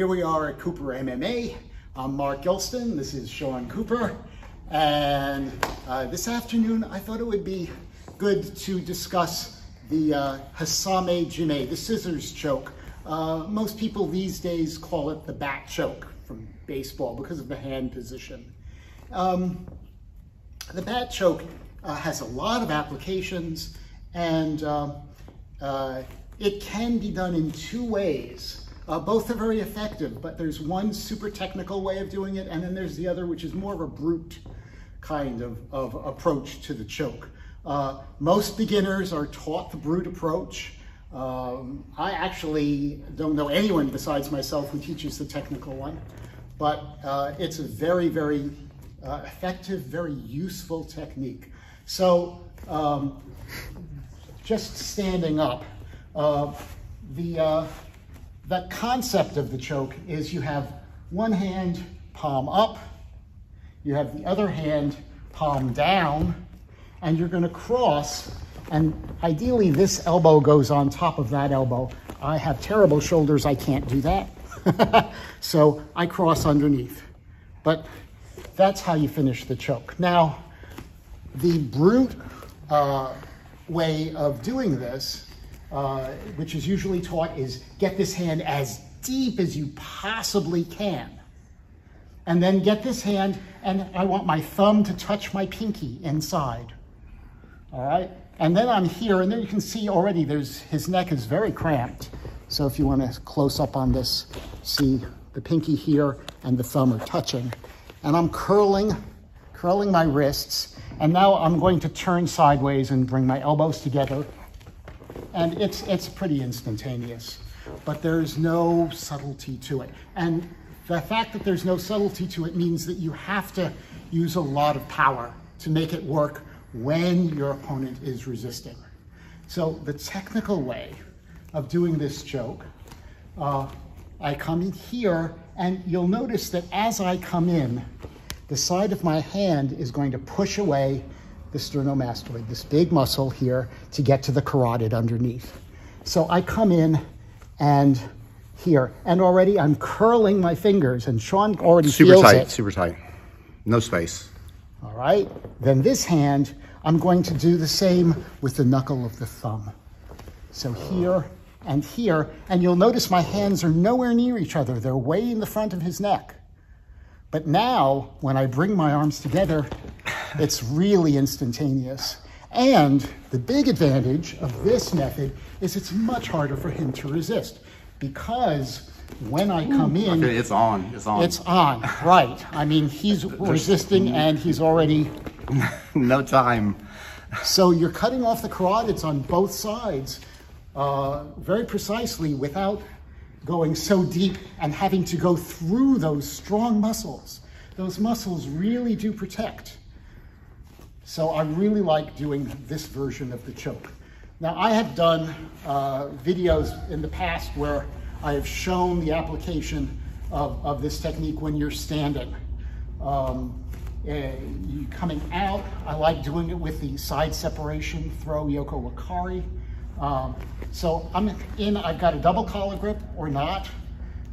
Here we are at Cooper MMA. I'm Mark Gilston, this is Sean Cooper, and this afternoon I thought it would be good to discuss the Hasami Jime, the scissors choke. Most people these days call it the bat choke from baseball because of the hand position. The bat choke has a lot of applications, and it can be done in two ways. Both are very effective, but there's one super technical way of doing it, and then there's the other, which is more of a brute kind of approach to the choke. Most beginners are taught the brute approach. I actually don't know anyone besides myself who teaches the technical one, but it's a very, very effective, very useful technique. So just standing up, the concept of the choke is you have one hand palm up, you have the other hand palm down, and you're going to cross, and ideally this elbow goes on top of that elbow. I have terrible shoulders, I can't do that. So I cross underneath. But that's how you finish the choke. Now, the brute way of doing this, which is usually taught, is get this hand as deep as you possibly can. And then get this hand, and I want my thumb to touch my pinky inside. All right? And then I'm here, and then you can see already his neck is very cramped. So if you want to close up on this, see the pinky here and the thumb are touching. And I'm curling my wrists, and now I'm going to turn sideways and bring my elbows together. And it's pretty instantaneous, but there's no subtlety to it. And the fact that there's no subtlety to it means that you have to use a lot of power to make it work when your opponent is resisting. So the technical way of doing this choke, I come in here, and you'll notice that as I come in, the side of my hand is going to push away the sternomastoid, this big muscle here, to get to the carotid underneath. So I come in and here, and already I'm curling my fingers, and Sean already feels it. Super tight, no space. All right, then this hand, I'm going to do the same with the knuckle of the thumb. So here and here, and you'll notice my hands are nowhere near each other. They're way in the front of his neck. But now, when I bring my arms together, it's really instantaneous. And the big advantage of this method is it's much harder for him to resist, because when I come in... Okay, it's on. It's on, right. I mean, he's resisting and he's already... No time. So you're cutting off the carotids on both sides very precisely without going so deep and having to go through those strong muscles. Those muscles really do protect. So I really like doing this version of the choke. Now, I have done videos in the past where I have shown the application of this technique when you're standing. You coming out, I like doing it with the side separation throw Yoko Wakari. So I've got a double collar grip or not,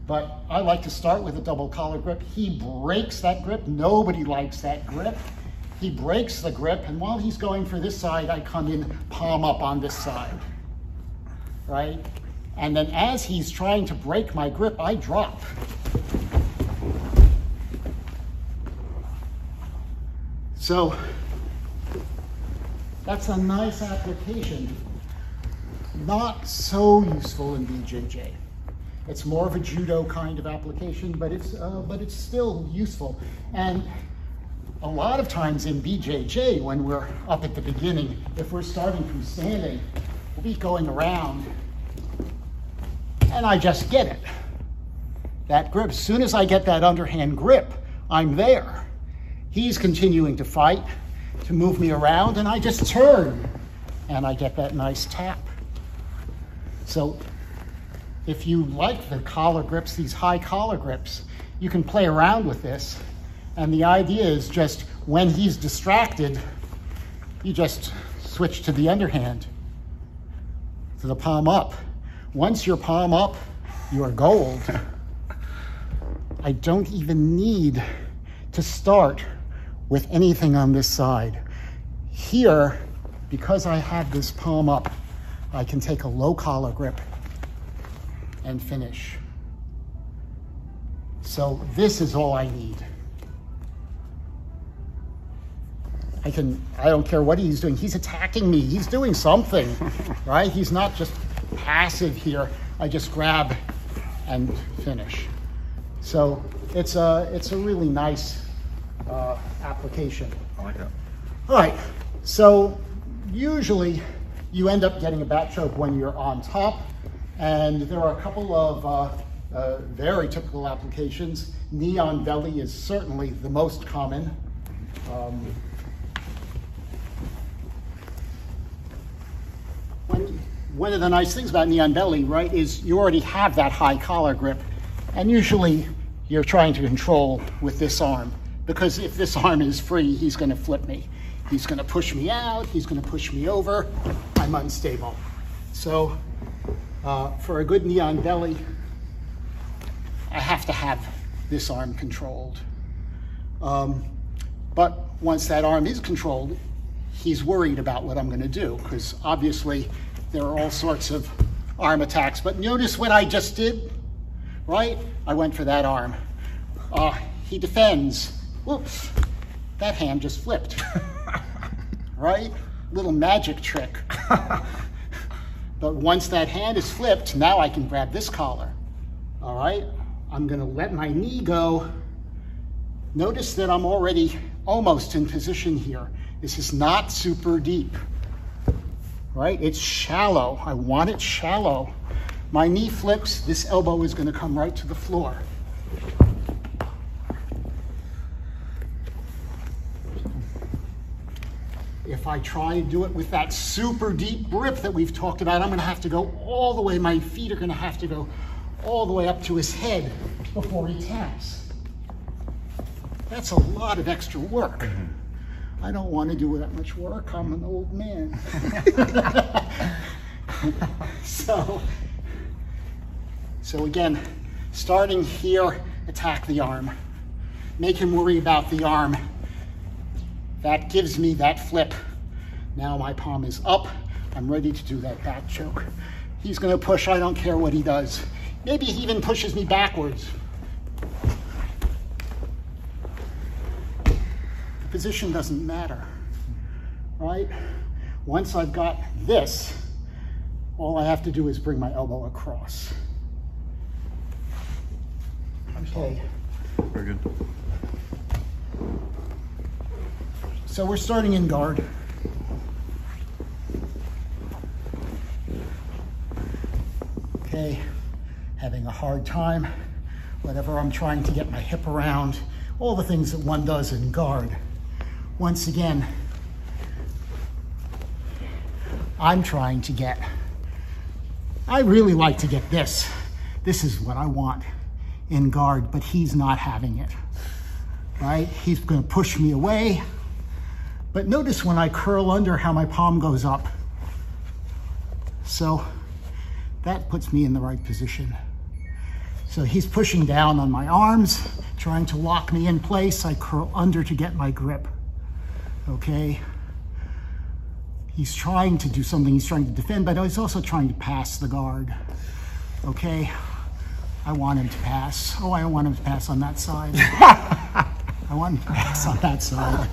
but I like to start with a double collar grip. He breaks that grip. Nobody likes that grip. He breaks the grip, and while he's going for this side, I come in palm up on this side, right? And then as he's trying to break my grip, I drop. So that's a nice application. Not so useful in BJJ. It's more of a judo kind of application, but it's still useful. And a lot of times in BJJ, when we're up at the beginning, if we're starting from standing, we'll be going around, and I just get it. That grip, as soon as I get that underhand grip, I'm there. He's continuing to fight, to move me around, and I just turn, and I get that nice tap. So if you like the collar grips, these high collar grips, you can play around with this. And the idea is just when he's distracted, you just switch to the underhand, to the palm up. Once you're palm up, you are gold. I don't even need to start with anything on this side. Here, because I have this palm up, I can take a low collar grip and finish. So this is all I need. I don't care what he's doing. He's attacking me. He's doing something, right? He's not just passive here. I just grab and finish. So it's a really nice application. I like that. All right, so usually you end up getting a back choke when you're on top, and there are a couple of very typical applications. Knee on belly is certainly the most common. One of the nice things about knee on belly, right, is you already have that high collar grip, and usually you're trying to control with this arm, because if this arm is free, he's going to flip me. He's going to push me out, he's going to push me over, I'm unstable. So for a good knee on belly, I have to have this arm controlled. But once that arm is controlled, he's worried about what I'm going to do, because obviously there are all sorts of arm attacks. But notice what I just did, right? I went for that arm. He defends. Whoops, that hand just flipped, right? Little magic trick. But once that hand is flipped, now I can grab this collar, all right? I'm gonna let my knee go. Notice that I'm already almost in position here. This is not super deep, right? It's shallow. I want it shallow. My knee flips, this elbow is gonna come right to the floor. If I try and do it with that super deep grip that we've talked about, I'm gonna have to go all the way, my feet are gonna have to go all the way up to his head before he taps. That's a lot of extra work. I don't want to do that much work. I'm an old man. So again, starting here, attack the arm. Make him worry about the arm. That gives me that flip. Now my palm is up. I'm ready to do that back choke. He's going to push. I don't care what he does. Maybe he even pushes me backwards. The position doesn't matter, right? Once I've got this, all I have to do is bring my elbow across. Okay. Very good. So we're starting in guard. Okay, having a hard time, whatever I'm trying to get my hip around, all the things that one does in guard. Once again, I'm trying to get, I really like to get this. This is what I want in guard, but he's not having it, right? He's gonna push me away. But notice when I curl under how my palm goes up. So that puts me in the right position. So he's pushing down on my arms, trying to lock me in place. I curl under to get my grip, okay? He's trying to do something, he's trying to defend, but he's also trying to pass the guard, okay? I want him to pass. Oh, I don't want him to pass on that side. I want him to pass on that side.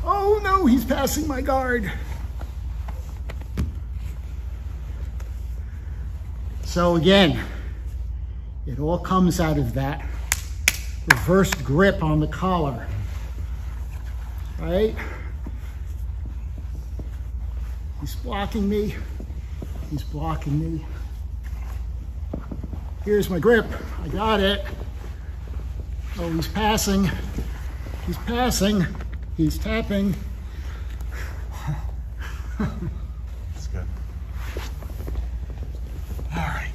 Oh no, he's passing my guard. So again, it all comes out of that reversed grip on the collar, right? He's blocking me. He's blocking me. Here's my grip. I got it. Oh, he's passing. He's passing. He's tapping. That's good. All right.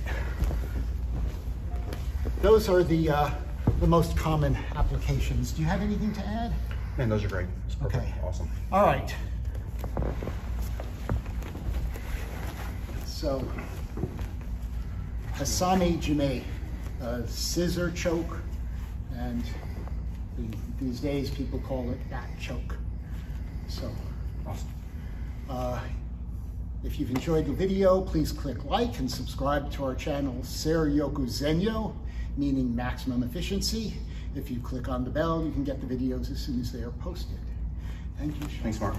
Those are the most common applications. Do you have anything to add? Man, those are great. It's perfect. Okay. Awesome. All right. So Hasami Jime, scissor choke, and these days people call it back choke. So, Awesome. If you've enjoyed the video, please click like and subscribe to our channel, Seryoku Zenyo, meaning maximum efficiency. If you click on the bell, you can get the videos as soon as they are posted. Thank you, Sean. Thanks, Mark.